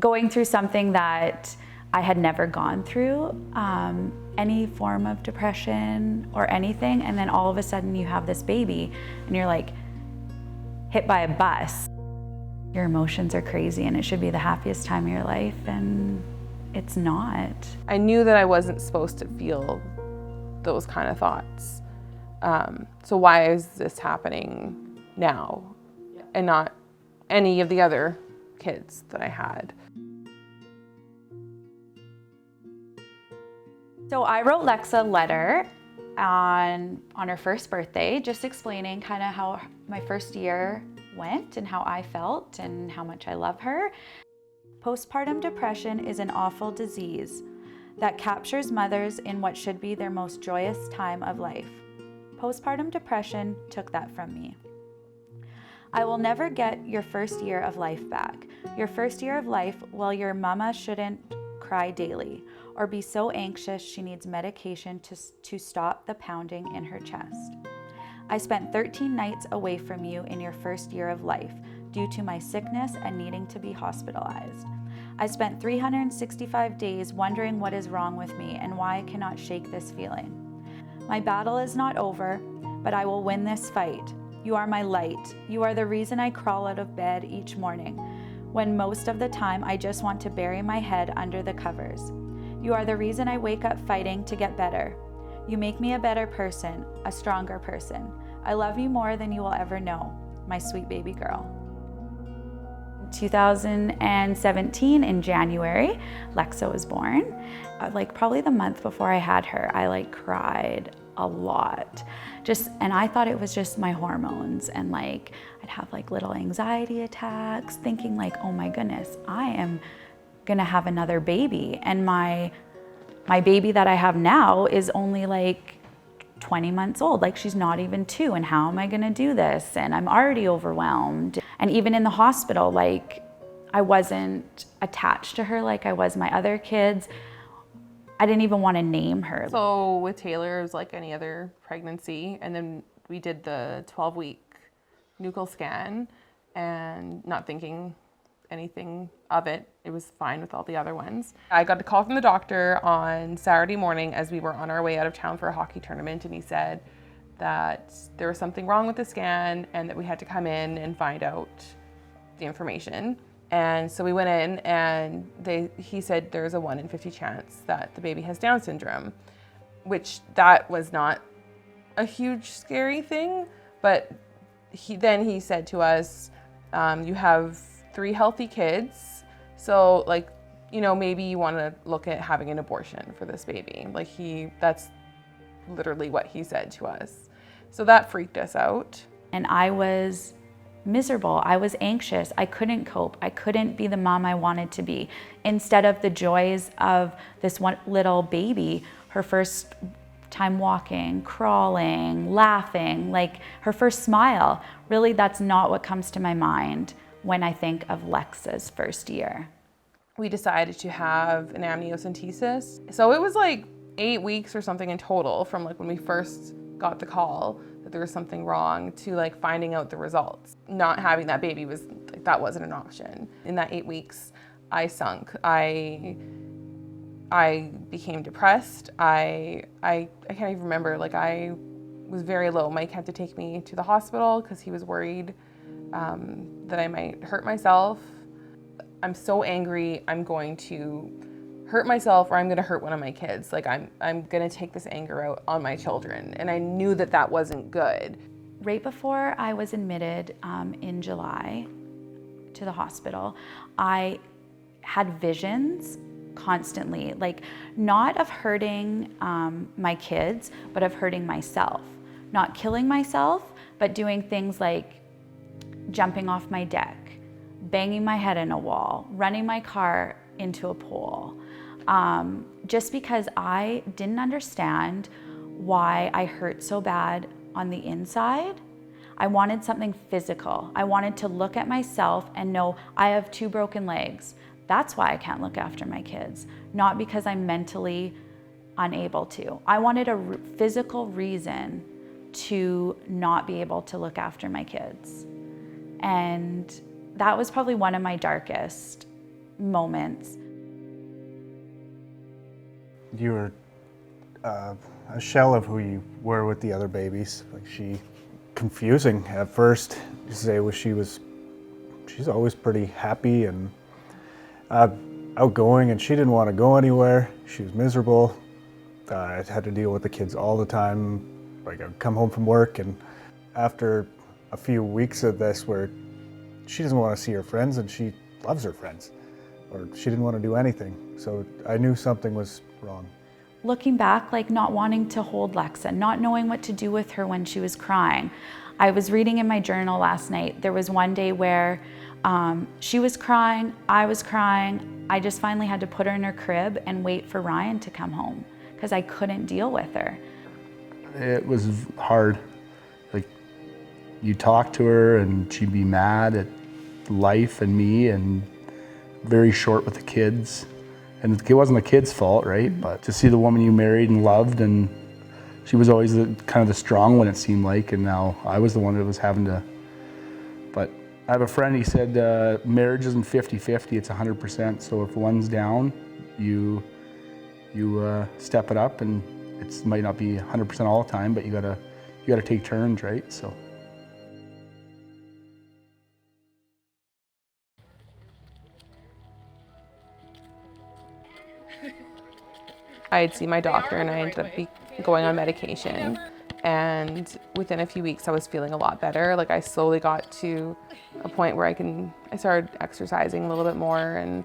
Going through something that I had never gone through, any form of depression or anything, and then all of a sudden you have this baby and you're like hit by a bus. Your emotions are crazy and it should be the happiest time of your life, and it's not. I knew that I wasn't supposed to feel those kind of thoughts. So why is this happening now and not any of the other kids that I had? So I wrote Lexa a letter on her first birthday, just explaining kind of how my first year went and how I felt and how much I love her. Postpartum depression is an awful disease that captures mothers in what should be their most joyous time of life. Postpartum depression took that from me. I will never get your first year of life back. Your first year of life, well, your mama shouldn't cry daily or be so anxious she needs medication to stop the pounding in her chest. I spent 13 nights away from you in your first year of life due to my sickness and needing to be hospitalized. I spent 365 days wondering what is wrong with me and why I cannot shake this feeling. My battle is not over, but I will win this fight. You are my light. You are the reason I crawl out of bed each morning, when most of the time I just want to bury my head under the covers. You are the reason I wake up fighting to get better. You make me a better person, a stronger person. I love you more than you will ever know, my sweet baby girl. 2017 in January, Lexa was born. Probably the month before I had her, I cried a lot. And I thought it was just my hormones, and I'd have little anxiety attacks, thinking oh my goodness, I am gonna have another baby. And my baby that I have now is only 20 months old. She's not even 2, and how am I gonna do this? And I'm already overwhelmed. And even in the hospital, I wasn't attached to her like I was my other kids. I didn't even want to name her. So with Taylor, it was like any other pregnancy, and then we did the 12-week nuchal scan, and not thinking anything of it. It was fine with all the other ones. I got a call from the doctor on Saturday morning as we were on our way out of town for a hockey tournament, and he said that there was something wrong with the scan and that we had to come in and find out the information. And so we went in, and he said there's a 1 in 50 chance that the baby has Down syndrome, which that was not a huge scary thing. But he said to us, you have 3 healthy kids, so maybe you want to look at having an abortion for this baby. That's literally what he said to us. So that freaked us out. And I was miserable. I was anxious. I couldn't cope. I couldn't be the mom I wanted to be. Instead of the joys of this one little baby, her first time walking, crawling, laughing, her first smile, really that's not what comes to my mind when I think of Lexa's first year. We decided to have an amniocentesis. So it was 8 weeks or something in total from when we first got the call that there was something wrong to finding out the results. Not having that baby was that wasn't an option. In that 8 weeks, I sunk. I became depressed. I can't even remember. I was very low. Mike had to take me to the hospital because he was worried that I might hurt myself. I'm so angry. I'm going to hurt myself, or I'm gonna hurt one of my kids. I'm gonna take this anger out on my children. And I knew that that wasn't good. Right before I was admitted in July to the hospital, I had visions constantly, not of hurting my kids, but of hurting myself. Not killing myself, but doing things like jumping off my deck, banging my head in a wall, running my car into a pole. Just because I didn't understand why I hurt so bad on the inside. I wanted something physical. I wanted to look at myself and know I have 2 broken legs. That's why I can't look after my kids, not because I'm mentally unable to. I wanted a physical reason to not be able to look after my kids. And that was probably one of my darkest moments. You were a shell of who you were with the other babies. Like, confusing at first to say she's always pretty happy and outgoing, and she didn't want to go anywhere. She was miserable. I had to deal with the kids all the time. Like, I'd come home from work, and after a few weeks of this where she doesn't want to see her friends and she loves her friends, or she didn't want to do anything. So I knew something was wrong. Looking back, like not wanting to hold Lexa, not knowing what to do with her when she was crying. I was reading in my journal last night, there was one day where she was crying, I was crying. I just finally had to put her in her crib and wait for Ryan to come home because I couldn't deal with her. It was hard. Like, you talk to her and she'd be mad at life and me and very short with the kids. And it wasn't the kids' fault, right? Mm-hmm. But to see the woman you married and loved, and she was always kind of the strong one, it seemed like, and now I was the one that was having to. But I have a friend, he said, marriage isn't 50-50, it's 100%. So if one's down, you step it up, and it might not be 100% all the time, but you gotta take turns, right? So. I'd see my doctor and I ended up going on medication. And within a few weeks, I was feeling a lot better. Like, I slowly got to a point where I started exercising a little bit more and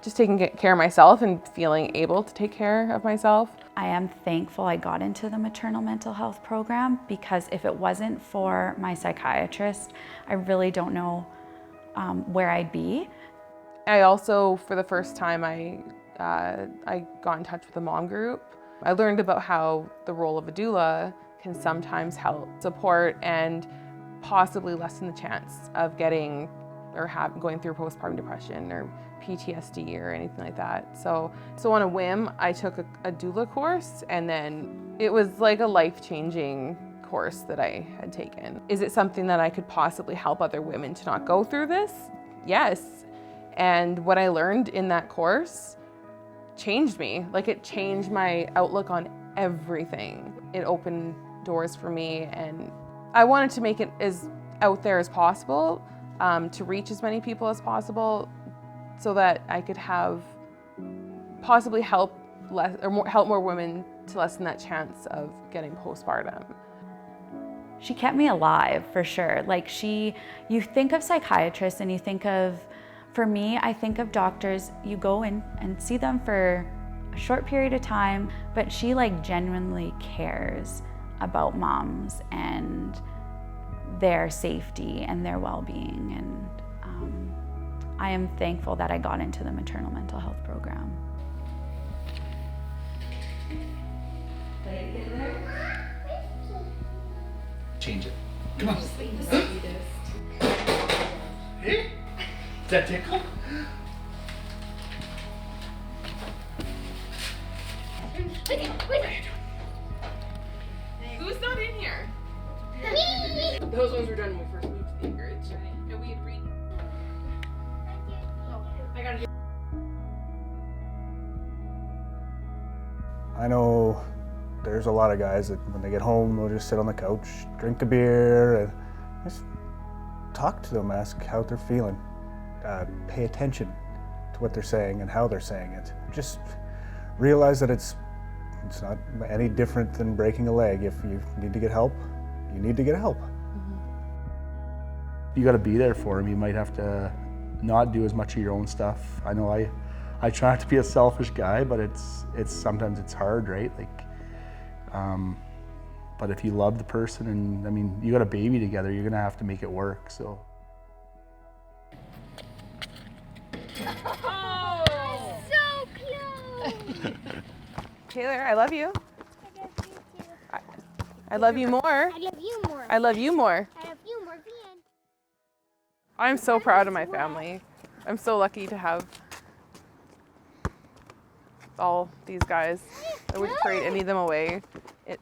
just taking care of myself and feeling able to take care of myself. I am thankful I got into the maternal mental health program, because if it wasn't for my psychiatrist, I really don't know where I'd be. I also, for the first time, I got in touch with a mom group. I learned about how the role of a doula can sometimes help support and possibly lessen the chance of getting or going through postpartum depression or PTSD or anything like that. So on a whim, I took a doula course, and then it was like a life-changing course that I had taken. Is it something that I could possibly help other women to not go through this? Yes. And what I learned in that course changed me. Like, it changed my outlook on everything. It opened doors for me, and I wanted to make it as out there as possible, to reach as many people as possible, so that I could possibly help more women to lessen that chance of getting postpartum. She kept me alive, for sure. Like, you think of psychiatrists and you think of, for me, I think of doctors, you go in and see them for a short period of time, but she like genuinely cares about moms and their safety and their well-being. And I am thankful that I got into the maternal mental health program. Change it. Come on. Hey? Does that tickle? Who's not in here? Me! Those ones were done when we first moved to the acreage. And we had I know there's a lot of guys that when they get home, they'll just sit on the couch, drink a beer, and just talk to them, ask how they're feeling. Pay attention to what they're saying and how they're saying it. Just realize that it's not any different than breaking a leg. If you need to get help, you need to get help. You got to be there for them. You might have to not do as much of your own stuff. I know I try not to be a selfish guy, but it's sometimes it's hard, right? Like, but if you love the person, and I mean, you got a baby together, you're gonna have to make it work. So. Oh, so close! Taylor, I love you. I love you too. I love you more. I love you more. I love you more. I love you more. The end. I'm so proud of my family. I'm so lucky to have all these guys. I wouldn't trade any of them away. It's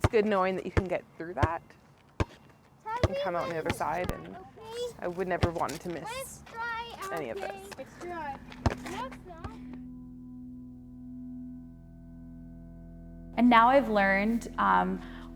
good knowing that you can get through that. and come out on the other side, and I would never want to miss It's dry. any of this. It's dry. No, it's not. And now I've learned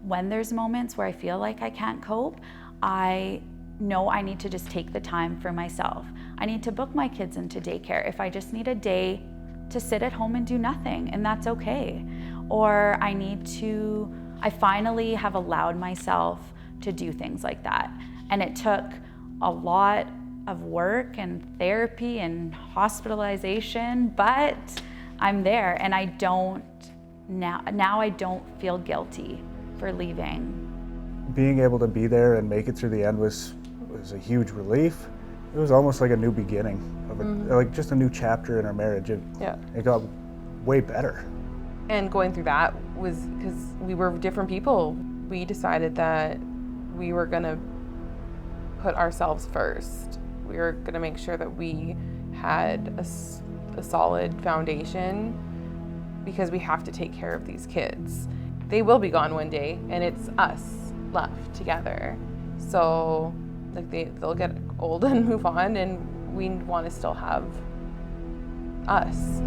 when there's moments where I feel like I can't cope, I know I need to just take the time for myself. I need to book my kids into daycare if I just need a day to sit at home and do nothing, and that's okay. Or I finally have allowed myself to do things like that. And it took a lot of work and therapy and hospitalization, but I'm there, and I don't feel guilty for leaving. Being able to be there and make it through the end was a huge relief. It was almost like a new beginning of like just a new chapter in our marriage. It got way better. And going through that was because we were different people. We decided that we were gonna put ourselves first. We were gonna make sure that we had a solid foundation, because we have to take care of these kids. They will be gone one day, and it's us left together. So like they'll get old and move on, and we want to still have us.